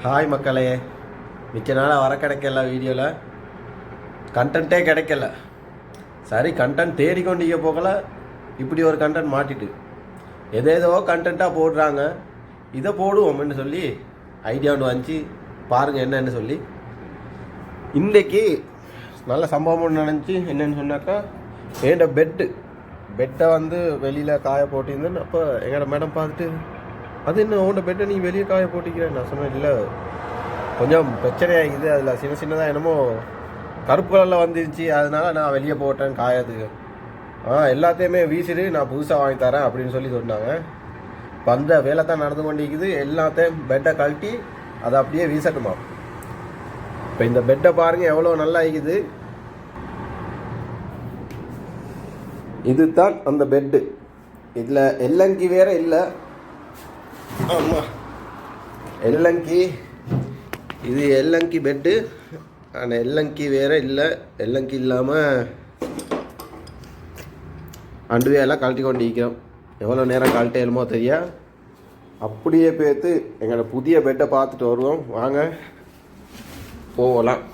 Hi மக்களே, மிச்ச நாளாக வர கிடைக்கல வீடியோவில் கண்டென்ட்டே கிடைக்கல. சரி, கண்டென்ட் தேடிக்கொண்டிக்க போகல, இப்படி ஒரு கண்டென்ட் மாட்டிட்டு ஏதேதோ கண்டென்ட்டாக போடுறாங்க. இதை போடுவோம்னு சொல்லி ஐடியா ஒன்று வந்துச்சு. பாருங்கள் என்னன்னு சொல்லி. இன்றைக்கி நல்ல சம்பவம் ஒன்று நினச்சி என்னென்னு சொன்னாக்கா, என்னோட பெட்டை வந்து வெளியில் காய போட்டிருந்தேன்னு. அப்போ எங்களோட மேடம் பார்த்துட்டு, அது என்ன உன்னோட பெட்டை நீ வெளியே காய போட்டிக்கிறேன். நான் சொன்னேன், இல்லை கொஞ்சம் பிரச்சனையாகிது, அதில் சின்னதாக என்னமோ கருப்பு கலரில் வந்துருந்துச்சு, அதனால நான் வெளியே போட்டேன் காயத்துக்கு. எல்லாத்தையுமே வீசிடு, நான் புதுசாக வாங்கி தரேன் அப்படின்னு சொல்லி சொன்னாங்க. இப்போ அந்த வேலை தான் நடந்து கொண்டிருக்குது. எல்லாத்தையும் பெட்டை கழட்டி அதை அப்படியே வீசட்டுமா. இப்போ இந்த பெட்டை பாருங்கள் எவ்வளோ நல்லா இருக்குது. இதுதான் அந்த பெட்டு. இதில் எல்லங்கி வேற இல்லை. ஆமாம், எல்லங்கி. இது எல்லங்கி பெட்டு. ஆனால் எல்லங்கி வேறு இல்லை. எல்லங்கி இல்லாமல் அண்டுவையெல்லாம் கழட்டி கொண்டு இருக்கிறோம். எவ்வளோ நேரம் கழட்டேலுமோ தெரியா. அப்படியே பேர்த்து எங்களோட புதிய பெட்டை பார்த்துட்டு வருவோம். வாங்க போகலாம்.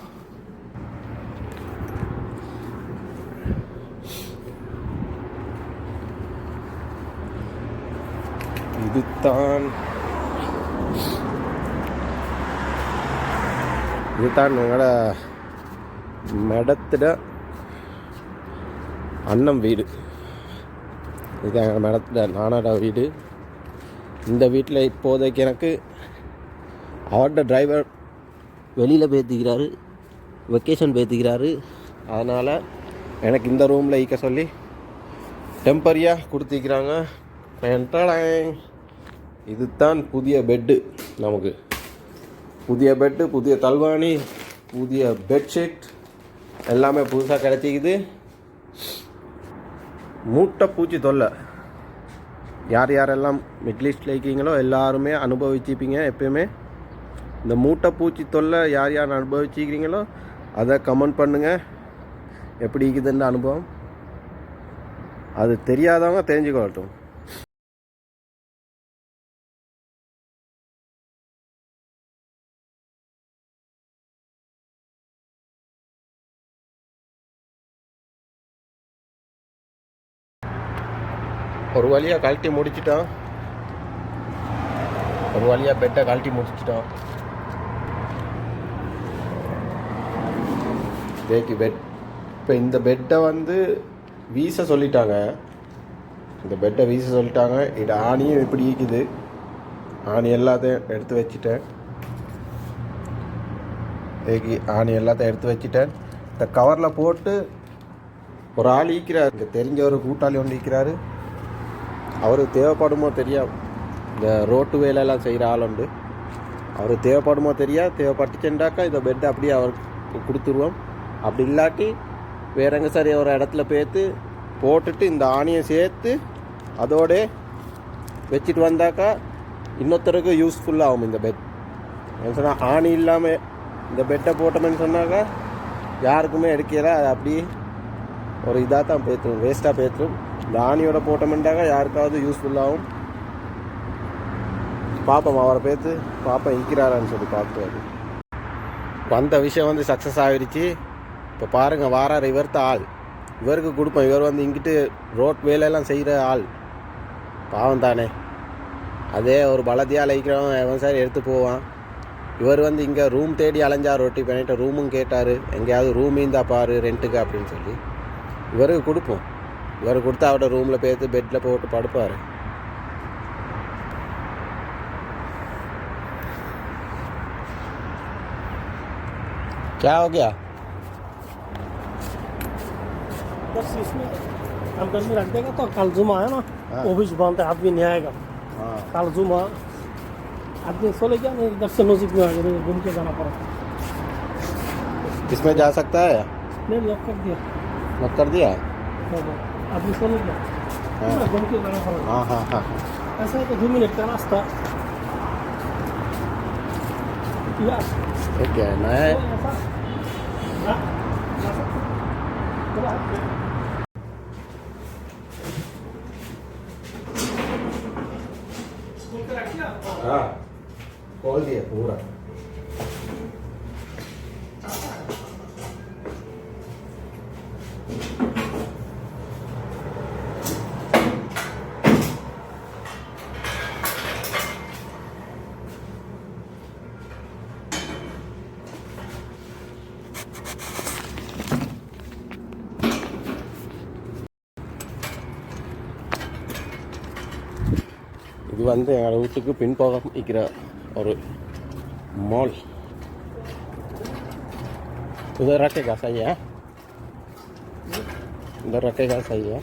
இதுதான் எங்களோட மேடத்திட அண்ணன் வீடு. இதுதான் எங்கள் மேடத்திட நானோட வீடு. இந்த வீட்டில் இப்போதைக்கு எனக்கு அவர்கிட்ட டிரைவர் வெளியில் பேத்திக்கிறாரு, வெக்கேஷன் பேத்திக்கிறாரு. அதனால் எனக்கு இந்த ரூமில் ஈக்க சொல்லி டெம்பரரியாக கொடுத்துக்கிறாங்க. இதுதான் புதிய பெட்டு. நமக்கு புதிய பெட்டு, புதிய தல்வாணி, புதிய பெட்ஷீட் எல்லாமே புதுசாக கிடைச்சிக்குது. மூட்டை பூச்சி தொல்லை யார் யாரெல்லாம் மிடில் ஈஸ்டில் இருக்கீங்களோ எல்லாருமே அனுபவிச்சிப்பீங்க. எப்பயுமே இந்த மூட்டை பூச்சி தொல்லை யார் யார் அனுபவிச்சிக்கிறீங்களோ அதை கமெண்ட் பண்ணுங்கள். எப்படி இருக்குதுன்னு அனுபவம். அது தெரியாதவங்க தெரிஞ்சுக்கொள்ளட்டும். ஒரு வழியாக கழட்டி முடிச்சிட்டோம். ஒரு வழியாக பெட்டை கழட்டி முடிச்சிட்டோம். தேக்கி பெட். இப்போ இந்த பெட்டை வந்து வீச சொல்லிட்டாங்க. இந்த பெட்டை வீச சொல்லிட்டாங்க. இது ஆணியும் இப்படி ஈக்குது. ஆணி எல்லாத்தையும் எடுத்து வச்சுட்டேன். தேக்கி ஆணி எல்லாத்தையும் எடுத்து வச்சுட்டேன். இந்த கவரில் போட்டு ஒரு ஆள் ஈக்கிறார். இங்கே தெரிஞ்ச ஒரு கூட்டாளி ஒன்று ஈக்கிறாரு. அவருக்கு தேவைப்படுமோ தெரியாது. இந்த ரோட்டு வேலையெல்லாம் செய்கிற ஆள் உண்டு. அவருக்கு தேவைப்படுமோ தெரியாது. தேவைப்பட்டுச்சுண்டாக்கா இந்த பெட்டை அப்படியே அவருக்கு கொடுத்துருவோம். அப்படி இல்லாட்டி வேற எங்கே சரி ஒரு இடத்துல போட்டுட்டு இந்த ஆணியை சேர்த்து அதோட வச்சுட்டு வந்தாக்கா இன்னொருத்தருக்கு யூஸ்ஃபுல்லாகும் இந்த பெட். சொன்னால் ஆணி இல்லாமல் இந்த பெட்டை போட்டோம்னு சொன்னாக்கா யாருக்குமே எடுக்கல. அது அப்படி ஒரு இதாக தான் பேத்துரும், வேஸ்ட்டாக பேத்துரும். இந்த ஆணியோட போட்டோம்ட்டாக்கா யாருக்காவது யூஸ்ஃபுல்லாகும். பார்ப்போம், அவரை பேத்து பார்ப்போம் இருக்கிறாரான்னு சொல்லி பார்த்துட்டு. அந்த விஷயம் வந்து சக்ஸஸ் ஆகிடுச்சு. இப்போ பாருங்கள், வாரார் இவர்த்த ஆள். இவருக்கு கொடுப்போம். இவர் வந்து இங்கிட்டு ரோட் வேலையெல்லாம் செய்கிற ஆள். பாவம் தானே. அதே ஒரு பலத்தையாக அழைக்கிறவன் எவன் சார் எடுத்து போவான். இவர் வந்து இங்கே ரூம் தேடி அலைஞ்சார். ரொட்டி பண்ணிட்டு ரூமும் கேட்டார். எங்கேயாவது ரூம் இருந்தால் பாரு ரெண்ட்டுக்கு அப்படின்னு சொல்லி இவருக்கு கொடுப்போம். இவர் கொடுத்தா அவரோட ரூமில் பேர்த்து பெட்டில் போட்டு படுப்பார். क्या हो गया? बस इसमें हम कल में रख देगा तो कल जुमा है ना। वो भी जुबान पे आदमी नहीं आएगा। कल जुमा आदमी सो ले गया नहीं, इधर से नजदीक में आ गया, घूम के जाना पड़ा। इसमें जा सकता है? नहीं, लॉक कर दिया। लॉक कर दिया? आदमी सो ले गया, घूम के जाना पड़ा। हाँ हाँ हाँ, ऐसा है कि 2 मिनट का रास्ता। ठीक है। मैं हाँ खोल दिया। पूरा இது வந்து எங்களோட வீட்டுக்கு பின்பக்கம் இருக்கிற ஒரு மால். उधर रखेगा सही है, उधर रखेगा सही है.